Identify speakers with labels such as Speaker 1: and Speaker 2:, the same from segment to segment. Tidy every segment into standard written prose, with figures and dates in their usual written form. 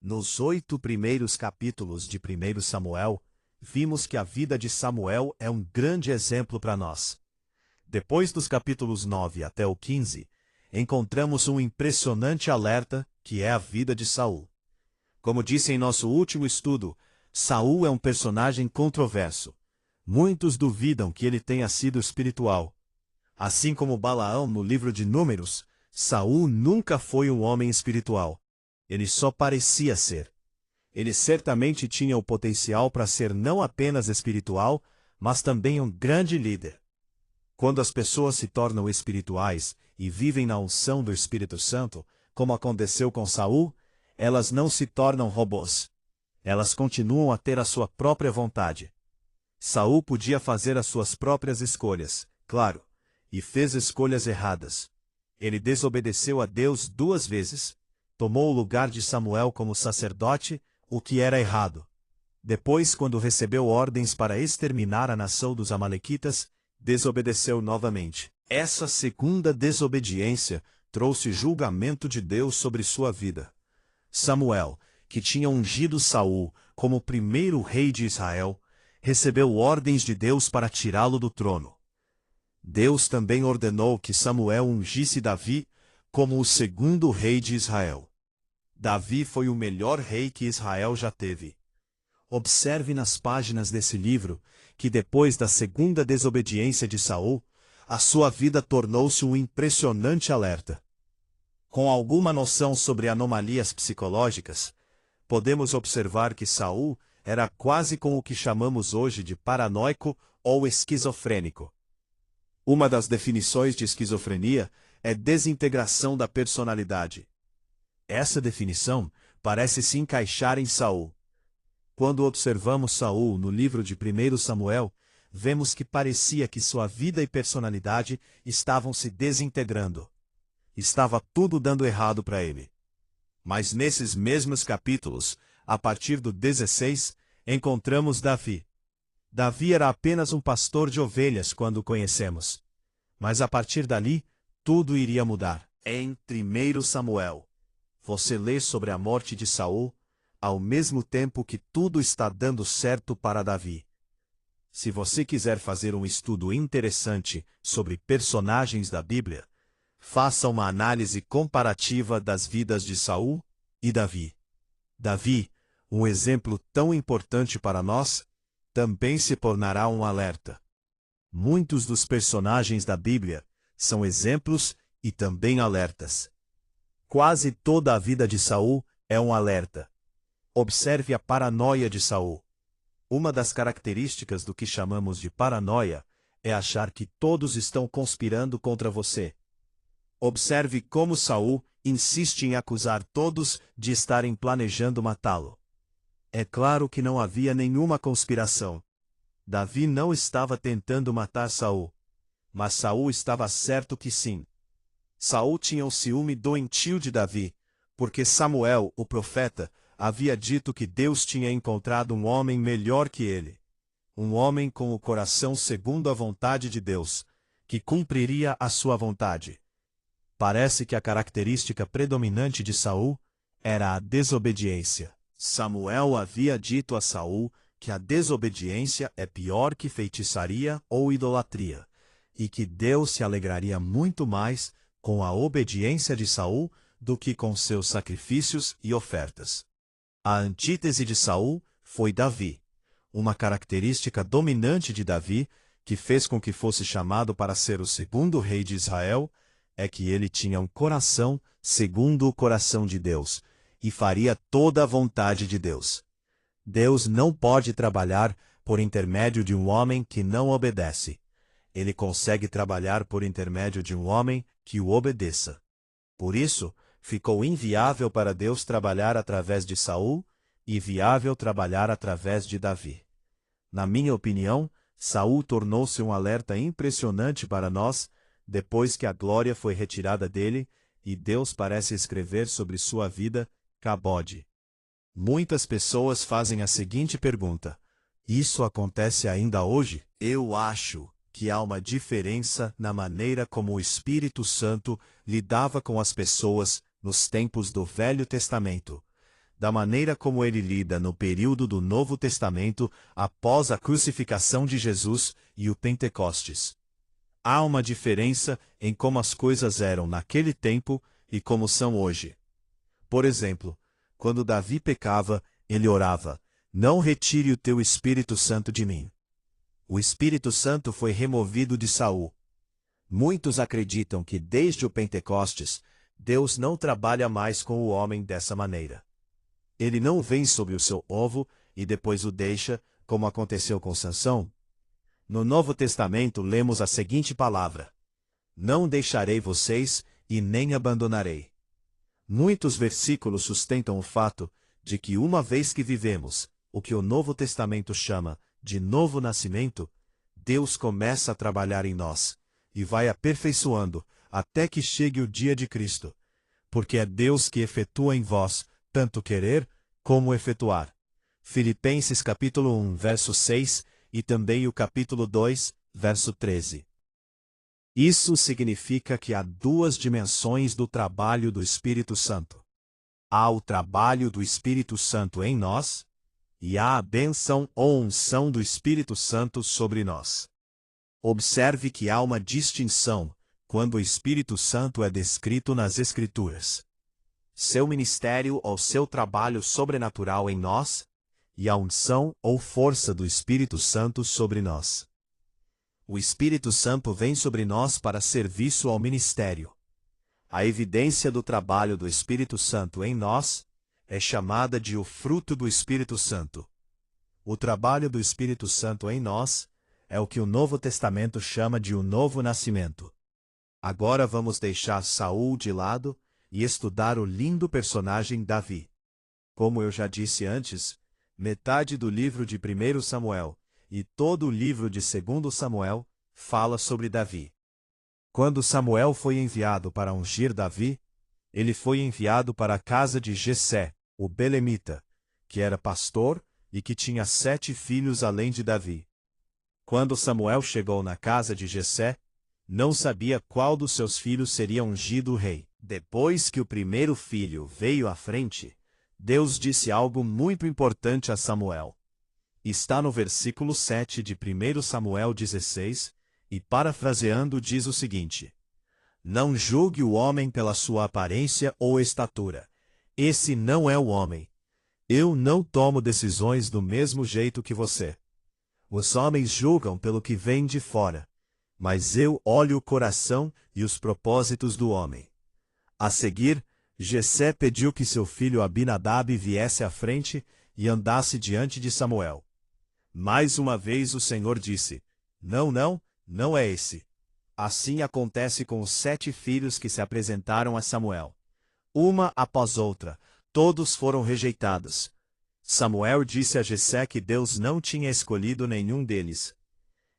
Speaker 1: Nos 8 primeiros capítulos de 1 Samuel, vimos que a vida de Samuel é um grande exemplo para nós. Depois dos capítulos 9 até o 15, encontramos um impressionante alerta que é a vida de Saul. Como disse em nosso último estudo, Saul é um personagem controverso. Muitos duvidam que ele tenha sido espiritual. Assim como Balaão no livro de Números, Saul nunca foi um homem espiritual. Ele só parecia ser. Ele certamente tinha o potencial para ser não apenas espiritual, mas também um grande líder. Quando as pessoas se tornam espirituais e vivem na unção do Espírito Santo, como aconteceu com Saul, elas não se tornam robôs. Elas continuam a ter a sua própria vontade. Saul podia fazer as suas próprias escolhas, claro, e fez escolhas erradas. Ele desobedeceu a Deus 2 vezes. Tomou o lugar de Samuel como sacerdote, o que era errado. Depois, quando recebeu ordens para exterminar a nação dos Amalequitas, desobedeceu novamente. Essa segunda desobediência trouxe julgamento de Deus sobre sua vida. Samuel, que tinha ungido Saul como primeiro rei de Israel, recebeu ordens de Deus para tirá-lo do trono. Deus também ordenou que Samuel ungisse Davi como o segundo rei de Israel. Davi foi o melhor rei que Israel já teve. Observe nas páginas desse livro que depois da segunda desobediência de Saul, a sua vida tornou-se um impressionante alerta. Com alguma noção sobre anomalias psicológicas, podemos observar que Saul era quase com o que chamamos hoje de paranoico ou esquizofrênico. Uma das definições de esquizofrenia é desintegração da personalidade. Essa definição parece se encaixar em Saul. Quando observamos Saul no livro de 1 Samuel, vemos que parecia que sua vida e personalidade estavam se desintegrando. Estava tudo dando errado para ele. Mas nesses mesmos capítulos, a partir do 16, encontramos Davi. Davi era apenas um pastor de ovelhas quando o conhecemos. Mas a partir dali, tudo iria mudar. Em 1 Samuel, você lê sobre a morte de Saul, ao mesmo tempo que tudo está dando certo para Davi. Se você quiser fazer um estudo interessante sobre personagens da Bíblia, faça uma análise comparativa das vidas de Saul e Davi. Davi, um exemplo tão importante para nós, também se tornará um alerta. Muitos dos personagens da Bíblia são exemplos e também alertas. Quase toda a vida de Saul é um alerta. Observe a paranoia de Saul. Uma das características do que chamamos de paranoia é achar que todos estão conspirando contra você. Observe como Saul insiste em acusar todos de estarem planejando matá-lo. É claro que não havia nenhuma conspiração. Davi não estava tentando matar Saul, mas Saul estava certo que sim. Saul tinha um ciúme doentio de Davi, porque Samuel, o profeta, havia dito que Deus tinha encontrado um homem melhor que ele. Um homem com o coração segundo a vontade de Deus, que cumpriria a sua vontade. Parece que a característica predominante de Saul era a desobediência. Samuel havia dito a Saul que a desobediência é pior que feitiçaria ou idolatria, e que Deus se alegraria muito mais com a obediência de Saul do que com seus sacrifícios e ofertas. A antítese de Saul foi Davi. Uma característica dominante de Davi, que fez com que fosse chamado para ser o segundo rei de Israel, é que ele tinha um coração segundo o coração de Deus, e faria toda a vontade de Deus. Deus não pode trabalhar por intermédio de um homem que não obedece. Ele consegue trabalhar por intermédio de um homem que o obedeça. Por isso, ficou inviável para Deus trabalhar através de Saul e viável trabalhar através de Davi. Na minha opinião, Saul tornou-se um alerta impressionante para nós, depois que a glória foi retirada dele, e Deus parece escrever sobre sua vida, Cabode. Muitas pessoas fazem a seguinte pergunta: isso acontece ainda hoje? Eu acho que há uma diferença na maneira como o Espírito Santo lidava com as pessoas nos tempos do Velho Testamento. da maneira como ele lida no período do Novo Testamento após a crucificação de Jesus e o Pentecostes. Há uma diferença em como as coisas eram naquele tempo e como são hoje. Por exemplo, quando Davi pecava, ele orava: "Não retire o teu Espírito Santo de mim." O Espírito Santo foi removido de Saul. Muitos acreditam que desde o Pentecostes, Deus não trabalha mais com o homem dessa maneira. Ele não vem sobre o seu ovo e depois o deixa, como aconteceu com Sansão. No Novo Testamento lemos a seguinte palavra: "Não deixarei vocês e nem abandonarei." Muitos versículos sustentam o fato de que uma vez que vivemos o que o Novo Testamento chama de novo nascimento, Deus começa a trabalhar em nós e vai aperfeiçoando até que chegue o dia de Cristo, porque é Deus que efetua em vós tanto querer como efetuar. Filipenses capítulo 1, verso 6 e também o capítulo 2, verso 13. Isso significa que há duas dimensões do trabalho do Espírito Santo. Há o trabalho do Espírito Santo em nós, e há a bênção ou unção do Espírito Santo sobre nós. Observe que há uma distinção quando o Espírito Santo é descrito nas Escrituras. Seu ministério ou seu trabalho sobrenatural em nós, e a unção ou força do Espírito Santo sobre nós. O Espírito Santo vem sobre nós para serviço ao ministério. A evidência do trabalho do Espírito Santo em nós é chamada de o fruto do Espírito Santo. O trabalho do Espírito Santo em nós é o que o Novo Testamento chama de o novo nascimento. Agora vamos deixar Saul de lado e estudar o lindo personagem Davi. Como eu já disse antes, metade do livro de 1 Samuel e todo o livro de 2 Samuel fala sobre Davi. Quando Samuel foi enviado para ungir Davi, ele foi enviado para a casa de Jessé, o belemita, que era pastor e que tinha 7 filhos além de Davi. Quando Samuel chegou na casa de Jessé, não sabia qual dos seus filhos seria ungido rei. Depois que o primeiro filho veio à frente, Deus disse algo muito importante a Samuel. Está no versículo 7 de 1 Samuel 16, e parafraseando diz o seguinte: "Não julgue o homem pela sua aparência ou estatura. Esse não é o homem. Eu não tomo decisões do mesmo jeito que você. Os homens julgam pelo que vem de fora, mas eu olho o coração e os propósitos do homem." A seguir, Jessé pediu que seu filho Abinadab viesse à frente e andasse diante de Samuel. Mais uma vez o Senhor disse: Não é esse." Assim acontece com os 7 filhos que se apresentaram a Samuel. Uma após outra, todos foram rejeitados. Samuel disse a Jessé que Deus não tinha escolhido nenhum deles.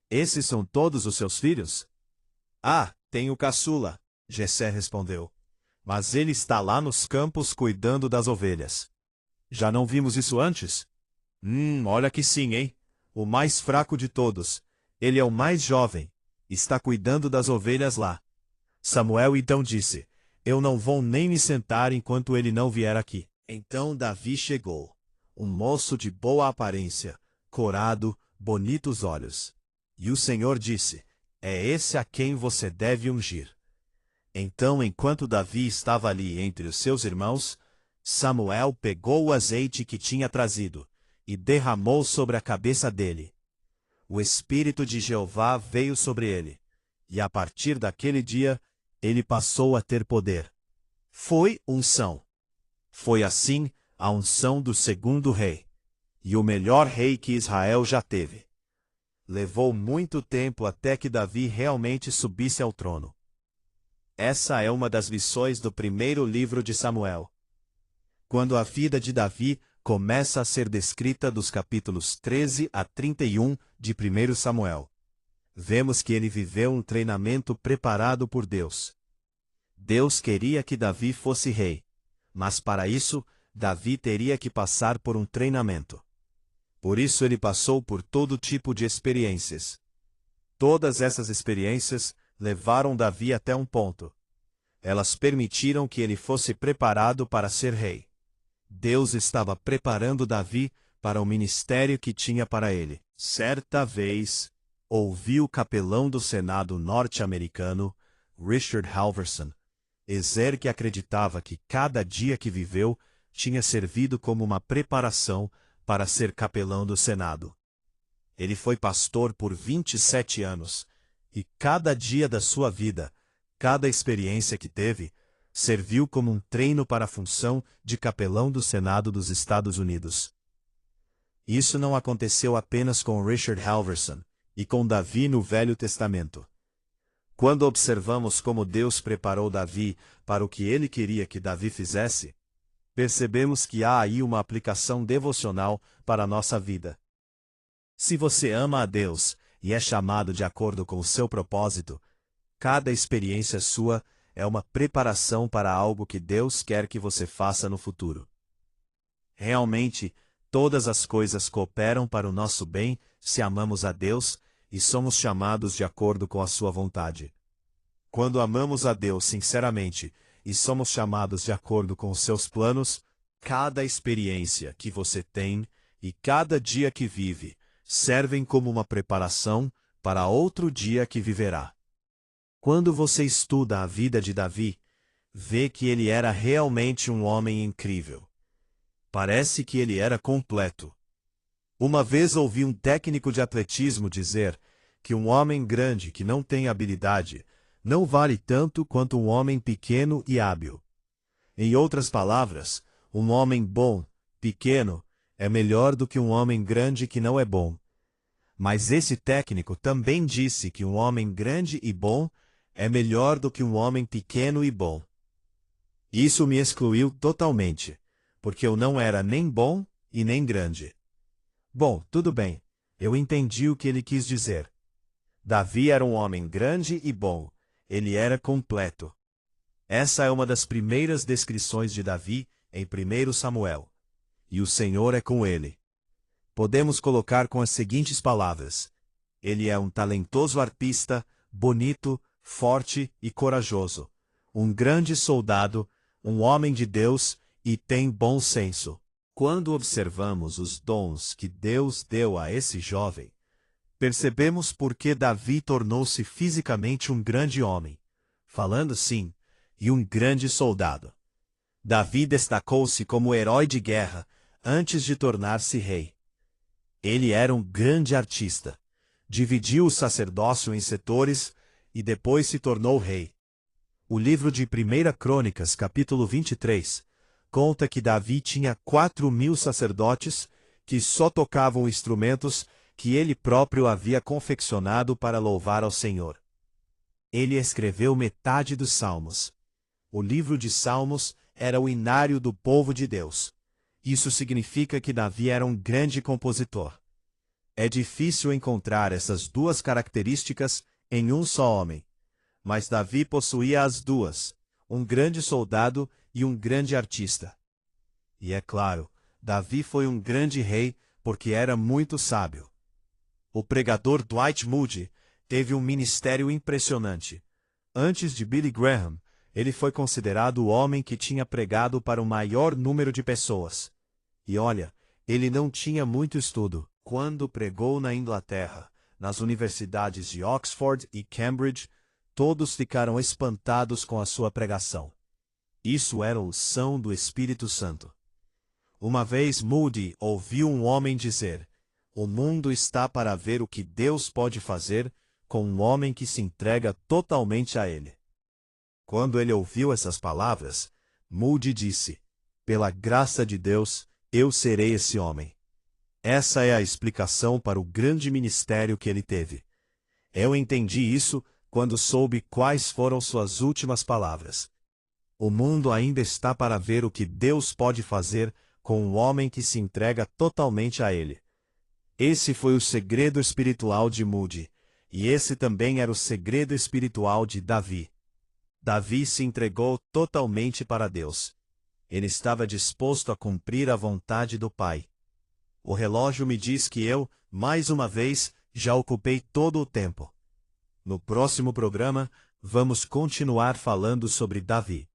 Speaker 1: "Esses são todos os seus filhos?" "Ah, tem o caçula," Jessé respondeu. "Mas ele está lá nos campos cuidando das ovelhas." "Já não vimos isso antes?" Olha que sim, hein? O mais fraco de todos. Ele é o mais jovem. Está cuidando das ovelhas lá." Samuel então disse: "Eu não vou nem me sentar enquanto ele não vier aqui." Então Davi chegou, um moço de boa aparência, corado, bonitos olhos. E o Senhor disse: "É esse a quem você deve ungir." Então, enquanto Davi estava ali entre os seus irmãos, Samuel pegou o azeite que tinha trazido e derramou sobre a cabeça dele. O Espírito de Jeová veio sobre ele, e a partir daquele dia, ele passou a ter poder. Foi unção. Foi assim a unção do segundo rei, e o melhor rei que Israel já teve. Levou muito tempo até que Davi realmente subisse ao trono. Essa é uma das lições do primeiro livro de Samuel. Quando a vida de Davi começa a ser descrita dos capítulos 13 a 31 de 1 Samuel, vemos que ele viveu um treinamento preparado por Deus. Deus queria que Davi fosse rei, mas para isso, Davi teria que passar por um treinamento. Por isso ele passou por todo tipo de experiências. Todas essas experiências levaram Davi até um ponto. Elas permitiram que ele fosse preparado para ser rei. Deus estava preparando Davi para o ministério que tinha para ele. Certa vez, ouvi o capelão do Senado norte-americano, Richard Halverson, dizer que acreditava que cada dia que viveu tinha servido como uma preparação para ser capelão do Senado. Ele foi pastor por 27 anos, e cada dia da sua vida, cada experiência que teve, serviu como um treino para a função de capelão do Senado dos Estados Unidos. Isso não aconteceu apenas com Richard Halverson e com Davi no Velho Testamento. Quando observamos como Deus preparou Davi para o que ele queria que Davi fizesse, percebemos que há aí uma aplicação devocional para a nossa vida. Se você ama a Deus e é chamado de acordo com o seu propósito, cada experiência sua é uma preparação para algo que Deus quer que você faça no futuro. Realmente, todas as coisas cooperam para o nosso bem se amamos a Deus e somos chamados de acordo com a sua vontade. Quando amamos a Deus sinceramente e somos chamados de acordo com os seus planos, cada experiência que você tem e cada dia que vive servem como uma preparação para outro dia que viverá. Quando você estuda a vida de Davi, vê que ele era realmente um homem incrível. Parece que ele era completo. Uma vez ouvi um técnico de atletismo dizer que um homem grande que não tem habilidade não vale tanto quanto um homem pequeno e hábil. Em outras palavras, um homem bom, pequeno, é melhor do que um homem grande que não é bom. Mas esse técnico também disse que um homem grande e bom é melhor do que um homem pequeno e bom. Isso me excluiu totalmente, porque eu não era nem bom e nem grande. Bom, tudo bem, eu entendi o que ele quis dizer. Davi era um homem grande e bom, ele era completo. Essa é uma das primeiras descrições de Davi em 1 Samuel. E o Senhor é com ele. Podemos colocar com as seguintes palavras: ele é um talentoso arpista, bonito, forte e corajoso, um grande soldado, um homem de Deus e tem bom senso. Quando observamos os dons que Deus deu a esse jovem, percebemos por que Davi tornou-se fisicamente um grande homem, falando assim, e um grande soldado. Davi destacou-se como herói de guerra antes de tornar-se rei. Ele era um grande artista, dividiu o sacerdócio em setores e depois se tornou rei. O livro de 1 Crônicas, capítulo 23, conta que Davi tinha 4.000 sacerdotes que só tocavam instrumentos que ele próprio havia confeccionado para louvar ao Senhor. Ele escreveu metade dos Salmos. O livro de Salmos era o inário do povo de Deus. Isso significa que Davi era um grande compositor. É difícil encontrar essas duas características em um só homem. Mas Davi possuía as duas, um grande soldado e um grande artista. E é claro, Davi foi um grande rei porque era muito sábio. O pregador Dwight Moody teve um ministério impressionante. Antes de Billy Graham, ele foi considerado o homem que tinha pregado para o maior número de pessoas. E olha, ele não tinha muito estudo. Quando pregou na Inglaterra, nas universidades de Oxford e Cambridge, todos ficaram espantados com a sua pregação. Isso era unção do Espírito Santo. Uma vez Moody ouviu um homem dizer: "O mundo está para ver o que Deus pode fazer com um homem que se entrega totalmente a Ele." Quando ele ouviu essas palavras, Moody disse: "Pela graça de Deus, eu serei esse homem." Essa é a explicação para o grande ministério que ele teve. Eu entendi isso quando soube quais foram suas últimas palavras. O mundo ainda está para ver o que Deus pode fazer com um homem que se entrega totalmente a Ele. Esse foi o segredo espiritual de Moody, e esse também era o segredo espiritual de Davi. Davi se entregou totalmente para Deus. Ele estava disposto a cumprir a vontade do Pai. O relógio me diz que eu, mais uma vez, já ocupei todo o tempo. No próximo programa, vamos continuar falando sobre Davi.